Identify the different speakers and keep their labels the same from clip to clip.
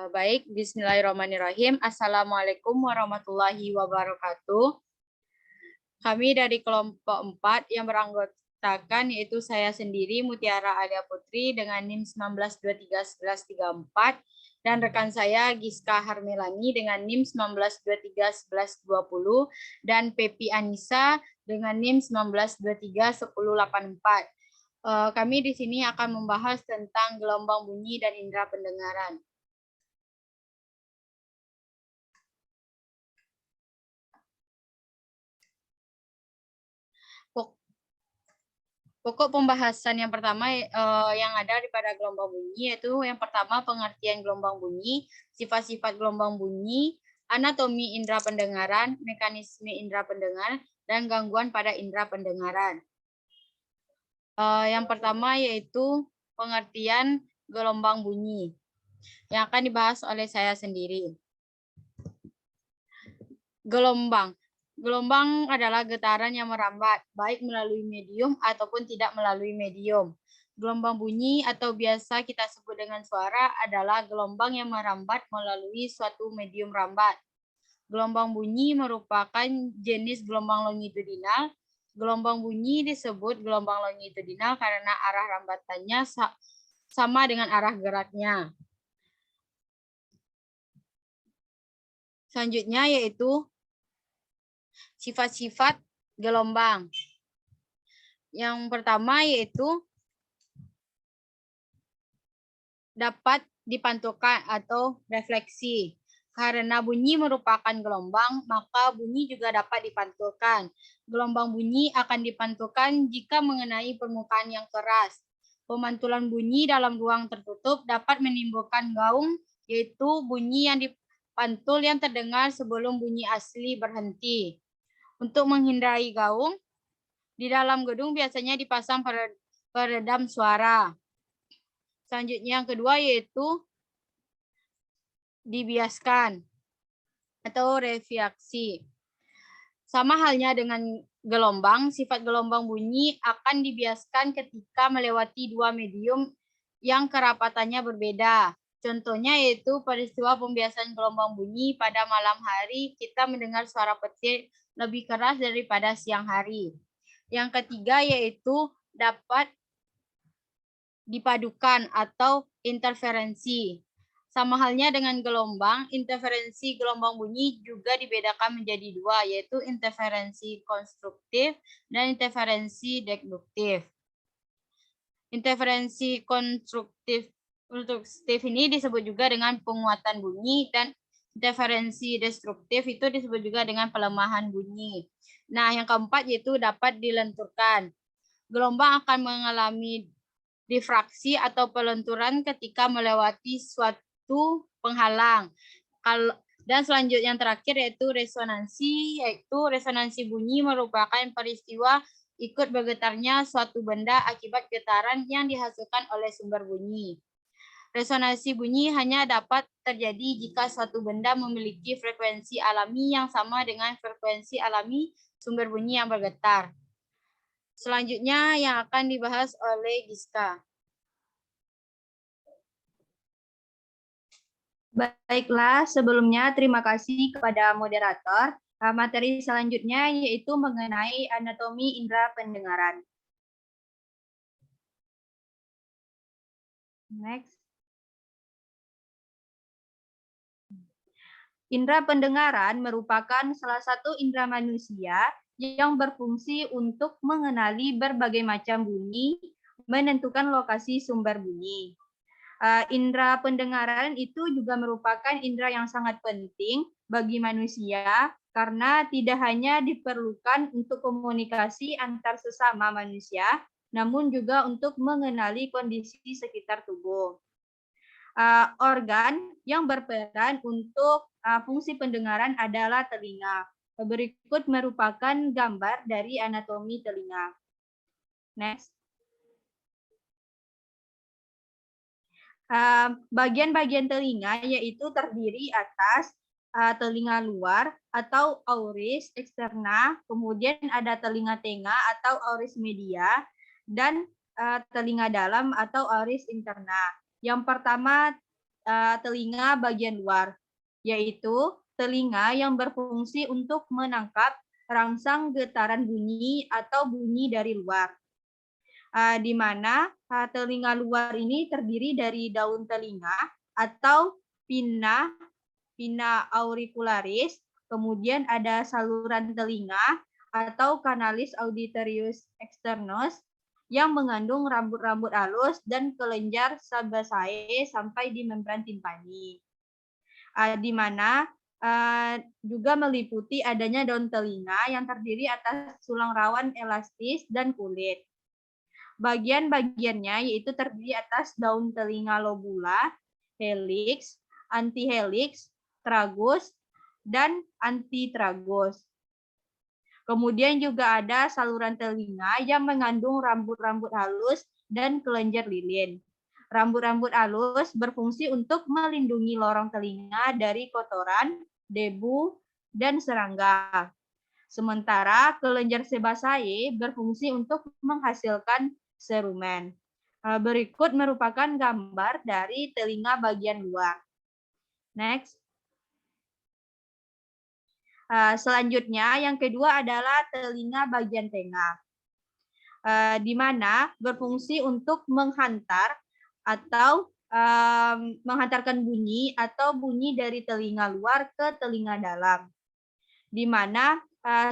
Speaker 1: Baik, bismillahirrahmanirrahim. Assalamualaikum warahmatullahi wabarakatuh. Kami dari kelompok 4 yang beranggotakan yaitu saya sendiri Mutiara Alia Putri dengan NIM 19231134 dan rekan saya Giska Harmelani dengan NIM 19231120 dan Pepi Anissa dengan NIM 19231084. Kami di sini akan membahas tentang gelombang bunyi dan indera pendengaran. Pokok pembahasan yang pertama yang ada pada gelombang bunyi yaitu yang pertama pengertian gelombang bunyi, sifat-sifat gelombang bunyi, anatomi indera pendengaran, mekanisme indera pendengar, dan gangguan pada indera pendengaran. Yang pertama yaitu pengertian gelombang bunyi yang akan dibahas oleh saya sendiri. Gelombang adalah getaran yang merambat, baik melalui medium ataupun tidak melalui medium. Gelombang bunyi atau biasa kita sebut dengan suara adalah gelombang yang merambat melalui suatu medium rambat. Gelombang bunyi merupakan jenis gelombang longitudinal. Gelombang bunyi disebut gelombang longitudinal karena arah rambatannya sama dengan arah geraknya. Selanjutnya yaitu sifat-sifat gelombang. Yang pertama yaitu dapat dipantulkan atau refleksi. Karena bunyi merupakan gelombang, maka bunyi juga dapat dipantulkan. Gelombang bunyi akan dipantulkan jika mengenai permukaan yang keras. Pemantulan bunyi dalam ruang tertutup dapat menimbulkan gaung, yaitu bunyi yang dipantul yang terdengar sebelum bunyi asli berhenti. Untuk menghindari gaung, di dalam gedung biasanya dipasang peredam suara. Selanjutnya yang kedua yaitu dibiaskan atau refleksi. Sama halnya dengan gelombang, sifat gelombang bunyi akan dibiaskan ketika melewati dua medium yang kerapatannya berbeda. Contohnya yaitu peristiwa pembiasaan gelombang bunyi pada malam hari, kita mendengar suara petir lebih keras daripada siang hari. Yang ketiga yaitu dapat dipadukan atau interferensi. Sama halnya dengan gelombang, interferensi gelombang bunyi juga dibedakan menjadi dua, yaitu interferensi konstruktif dan interferensi deduktif. Interferensi konstruktif ini disebut juga dengan penguatan bunyi, dan interferensi destruktif itu disebut juga dengan pelemahan bunyi. Nah, yang keempat yaitu dapat dilenturkan. Gelombang akan mengalami difraksi atau pelenturan ketika melewati suatu penghalang. Dan selanjutnya yang terakhir yaitu resonansi, bunyi merupakan peristiwa ikut bergetarnya suatu benda akibat getaran yang dihasilkan oleh sumber bunyi. Resonansi bunyi hanya dapat terjadi jika suatu benda memiliki frekuensi alami yang sama dengan frekuensi alami sumber bunyi yang bergetar. Selanjutnya yang akan dibahas oleh Giska.
Speaker 2: Baiklah, sebelumnya terima kasih kepada moderator. Materi selanjutnya yaitu mengenai anatomi indera pendengaran. Next. Indera pendengaran merupakan salah satu indera manusia yang berfungsi untuk mengenali berbagai macam bunyi, menentukan lokasi sumber bunyi. Indera pendengaran itu juga merupakan indera yang sangat penting bagi manusia karena tidak hanya diperlukan untuk komunikasi antar sesama manusia, namun juga untuk mengenali kondisi sekitar tubuh. Organ yang berperan untuk fungsi pendengaran adalah telinga. Berikut merupakan gambar dari anatomi telinga. Next. Bagian-bagian telinga yaitu terdiri atas telinga luar atau auris eksterna, kemudian ada telinga tengah atau auris media, dan telinga dalam atau auris interna. Yang pertama telinga bagian luar, yaitu telinga yang berfungsi untuk menangkap rangsang getaran bunyi atau bunyi dari luar. Di mana telinga luar ini terdiri dari daun telinga atau pinna auricularis, kemudian ada saluran telinga atau canalis auditorius externus yang mengandung rambut-rambut halus dan kelenjar sebaceae sampai di membran timpani. Di mana juga meliputi adanya daun telinga yang terdiri atas tulang rawan elastis dan kulit. Bagian-bagiannya yaitu terdiri atas daun telinga lobula, helix, antihelix, tragus, dan antitragus. Kemudian juga ada saluran telinga yang mengandung rambut-rambut halus dan kelenjar lilin. Rambut-rambut halus berfungsi untuk melindungi lorong telinga dari kotoran, debu, dan serangga. Sementara kelenjar sebaceae berfungsi untuk menghasilkan serumen. Berikut merupakan gambar dari telinga bagian luar. Next. Selanjutnya, yang kedua adalah telinga bagian tengah, di mana berfungsi untuk menghantar atau menghantarkan bunyi atau bunyi dari telinga luar ke telinga dalam, di mana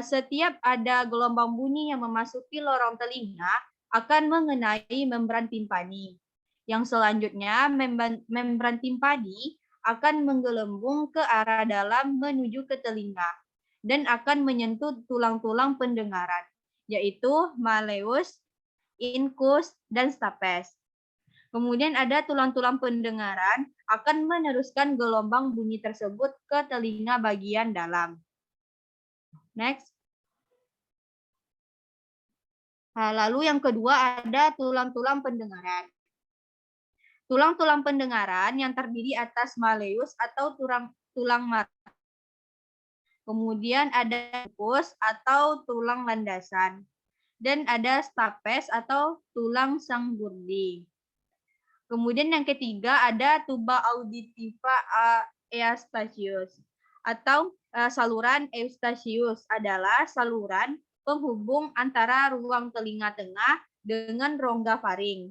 Speaker 2: setiap ada gelombang bunyi yang memasuki lorong telinga akan mengenai membran timpani. Yang selanjutnya, membran timpani akan menggelembung ke arah dalam menuju ke telinga dan akan menyentuh tulang-tulang pendengaran, yaitu malleus, incus, dan stapes. Kemudian ada tulang-tulang pendengaran akan meneruskan gelombang bunyi tersebut ke telinga bagian dalam. Next. Lalu yang kedua ada tulang-tulang pendengaran. Tulang-tulang pendengaran yang terdiri atas malleus atau tulang mata. Kemudian ada incus atau tulang landasan. Dan ada stapes atau tulang sanggurdi. Kemudian yang ketiga ada tuba auditiva eustachius atau saluran eustachius adalah saluran penghubung antara ruang telinga tengah dengan rongga faring.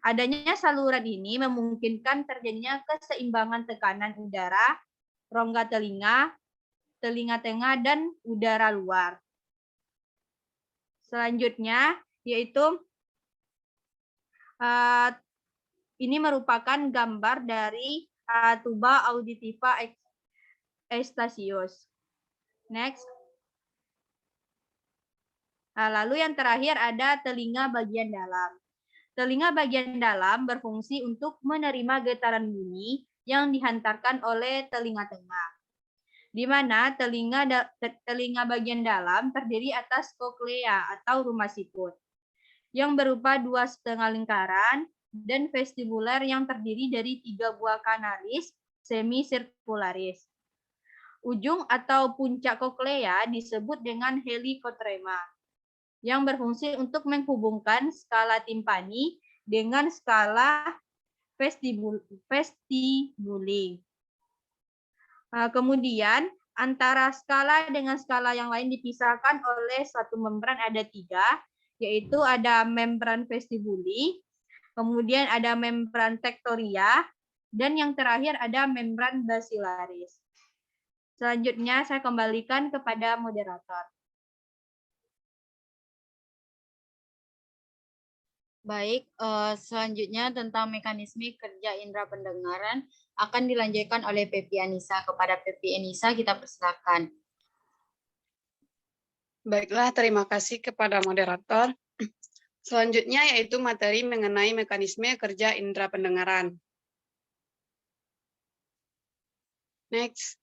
Speaker 2: Adanya saluran ini memungkinkan terjadinya keseimbangan tekanan udara, rongga telinga tengah, dan udara luar. Selanjutnya, yaitu ini merupakan gambar dari tuba auditiva eustachius. Next. Lalu yang terakhir ada telinga bagian dalam. Telinga bagian dalam berfungsi untuk menerima getaran bunyi yang dihantarkan oleh telinga tengah, di mana telinga bagian dalam terdiri atas koklea atau rumah siput, yang berupa 2,5 lingkaran, dan vestibuler yang terdiri dari 3 buah kanalis semisirkularis. Ujung atau puncak koklea disebut dengan helicotrema, yang berfungsi untuk menghubungkan skala timpani dengan skala vestibuli. Kemudian antara skala dengan skala yang lain dipisahkan oleh suatu membran ada 3, yaitu ada membran vestibuli, kemudian ada membran tectoria, dan yang terakhir ada membran basilaris. Selanjutnya saya kembalikan kepada moderator.
Speaker 1: Baik, selanjutnya tentang mekanisme kerja indera pendengaran akan dilanjutkan oleh Pepi Anissa. Kepada Pepi Anissa kita persilakan.
Speaker 3: Baiklah, terima kasih kepada moderator. Selanjutnya yaitu materi mengenai mekanisme kerja indera pendengaran. Next.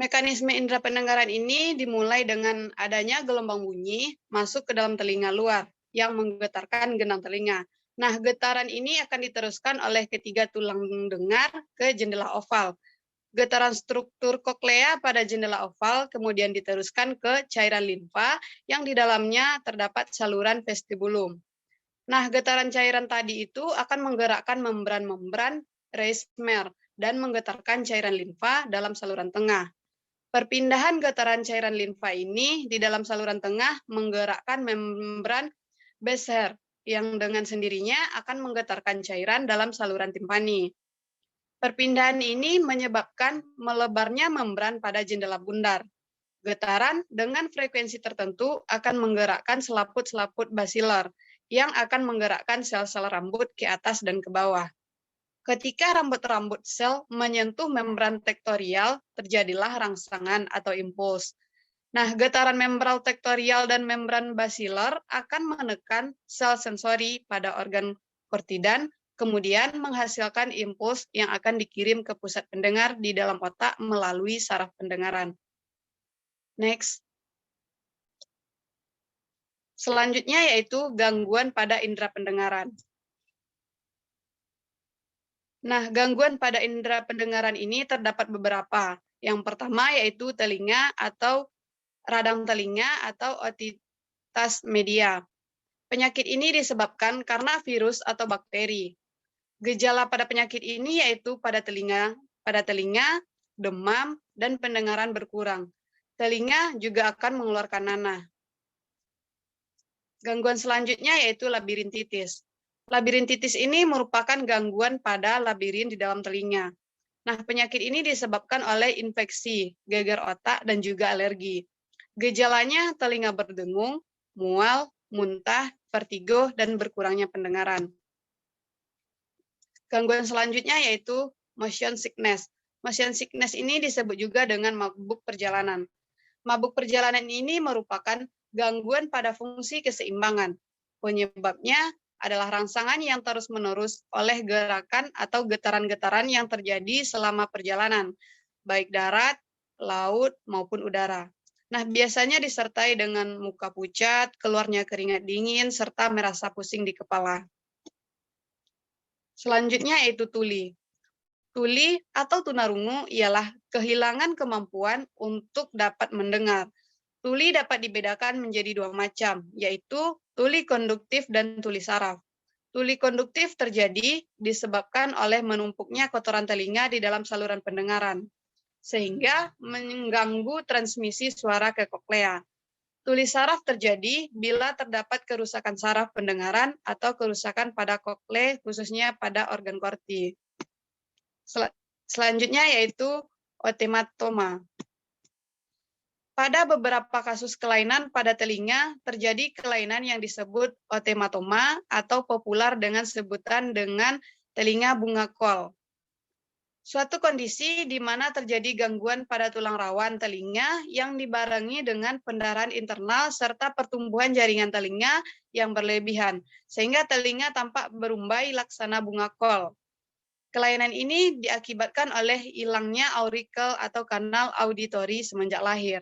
Speaker 3: Mekanisme indera pendengaran ini dimulai dengan adanya gelombang bunyi masuk ke dalam telinga luar yang menggetarkan genang telinga. Nah, getaran ini akan diteruskan oleh ketiga tulang dengar ke jendela oval. Getaran struktur koklea pada jendela oval kemudian diteruskan ke cairan limfa yang di dalamnya terdapat saluran vestibulum. Nah, getaran cairan tadi itu akan menggerakkan membran-membran Reisner dan menggetarkan cairan limfa dalam saluran tengah. Perpindahan getaran cairan limfa ini di dalam saluran tengah menggerakkan membran Becher yang dengan sendirinya akan menggetarkan cairan dalam saluran timpani. Perpindahan ini menyebabkan melebarnya membran pada jendela bundar. Getaran dengan frekuensi tertentu akan menggerakkan selaput-selaput basilar yang akan menggerakkan sel-sel rambut ke atas dan ke bawah. Ketika rambut-rambut sel menyentuh membran tektorial, terjadilah rangsangan atau impuls. Nah, getaran membran tektorial dan membran basilar akan menekan sel sensori pada organ kortidan, kemudian menghasilkan impuls yang akan dikirim ke pusat pendengar di dalam otak melalui saraf pendengaran. Next. Selanjutnya yaitu gangguan pada indera pendengaran. Nah, gangguan pada indera pendengaran ini terdapat beberapa. Yang pertama yaitu telinga atau radang telinga atau otitis media. Penyakit ini disebabkan karena virus atau bakteri. Gejala pada penyakit ini yaitu pada telinga, demam, dan pendengaran berkurang. Telinga juga akan mengeluarkan nanah. Gangguan selanjutnya yaitu labirintitis. Labirintitis ini merupakan gangguan pada labirin di dalam telinga. Nah, penyakit ini disebabkan oleh infeksi, geger otak, dan juga alergi. Gejalanya telinga berdengung, mual, muntah, vertigo, dan berkurangnya pendengaran. Gangguan selanjutnya yaitu motion sickness. Motion sickness ini disebut juga dengan mabuk perjalanan. Mabuk perjalanan ini merupakan gangguan pada fungsi keseimbangan. Penyebabnya adalah rangsangan yang terus-menerus oleh gerakan atau getaran-getaran yang terjadi selama perjalanan, baik darat, laut, maupun udara. Nah, biasanya disertai dengan muka pucat, keluarnya keringat dingin, serta merasa pusing di kepala. Selanjutnya yaitu tuli. Tuli atau tunarungu ialah kehilangan kemampuan untuk dapat mendengar. Tuli dapat dibedakan menjadi dua macam, yaitu tuli konduktif dan tuli saraf. Tuli konduktif terjadi disebabkan oleh menumpuknya kotoran telinga di dalam saluran pendengaran, sehingga mengganggu transmisi suara ke koklea. Tuli saraf terjadi bila terdapat kerusakan saraf pendengaran atau kerusakan pada koklea, khususnya pada organ korti. Selanjutnya yaitu otematoma. Pada beberapa kasus kelainan pada telinga, terjadi kelainan yang disebut otematoma atau populer dengan sebutan dengan telinga bunga kol. Suatu kondisi di mana terjadi gangguan pada tulang rawan telinga yang dibarengi dengan pendarahan internal serta pertumbuhan jaringan telinga yang berlebihan, sehingga telinga tampak berumbai laksana bunga kol. Kelainan ini diakibatkan oleh hilangnya aurikel atau kanal auditori semenjak lahir.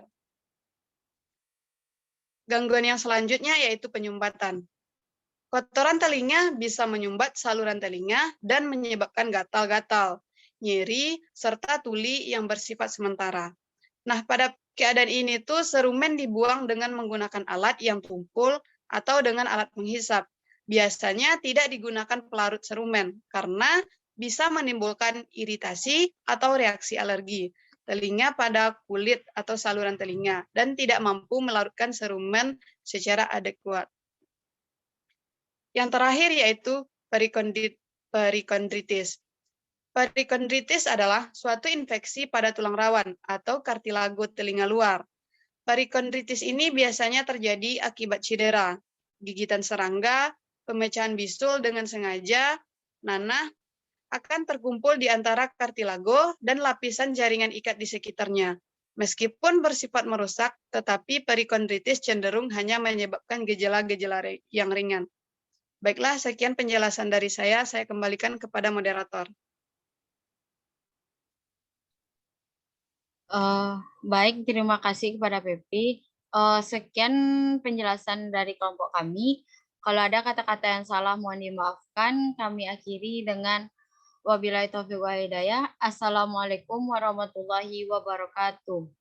Speaker 3: Gangguan yang selanjutnya yaitu penyumbatan. Kotoran telinga bisa menyumbat saluran telinga dan menyebabkan gatal-gatal, nyeri, serta tuli yang bersifat sementara. Nah, pada keadaan ini tuh serumen dibuang dengan menggunakan alat yang tumpul atau dengan alat menghisap. Biasanya tidak digunakan pelarut serumen karena bisa menimbulkan iritasi atau reaksi alergi telinga pada kulit atau saluran telinga dan tidak mampu melarutkan serumen secara adekuat. Yang terakhir yaitu perikondritis. Perikondritis adalah suatu infeksi pada tulang rawan atau kartilago telinga luar. Perikondritis ini biasanya terjadi akibat cedera, gigitan serangga, pemecahan bisul dengan sengaja, nanah, akan terkumpul di antara kartilago dan lapisan jaringan ikat di sekitarnya. Meskipun bersifat merusak, tetapi perikondritis cenderung hanya menyebabkan gejala-gejala yang ringan. Baiklah, sekian penjelasan dari saya kembalikan kepada moderator.
Speaker 1: Baik, terima kasih kepada Pepi. Sekian penjelasan dari kelompok kami. Kalau ada kata-kata yang salah, mohon dimaafkan. Kami akhiri dengan wabillahi taufiq wal hidayah. Assalamualaikum warahmatullahi wabarakatuh.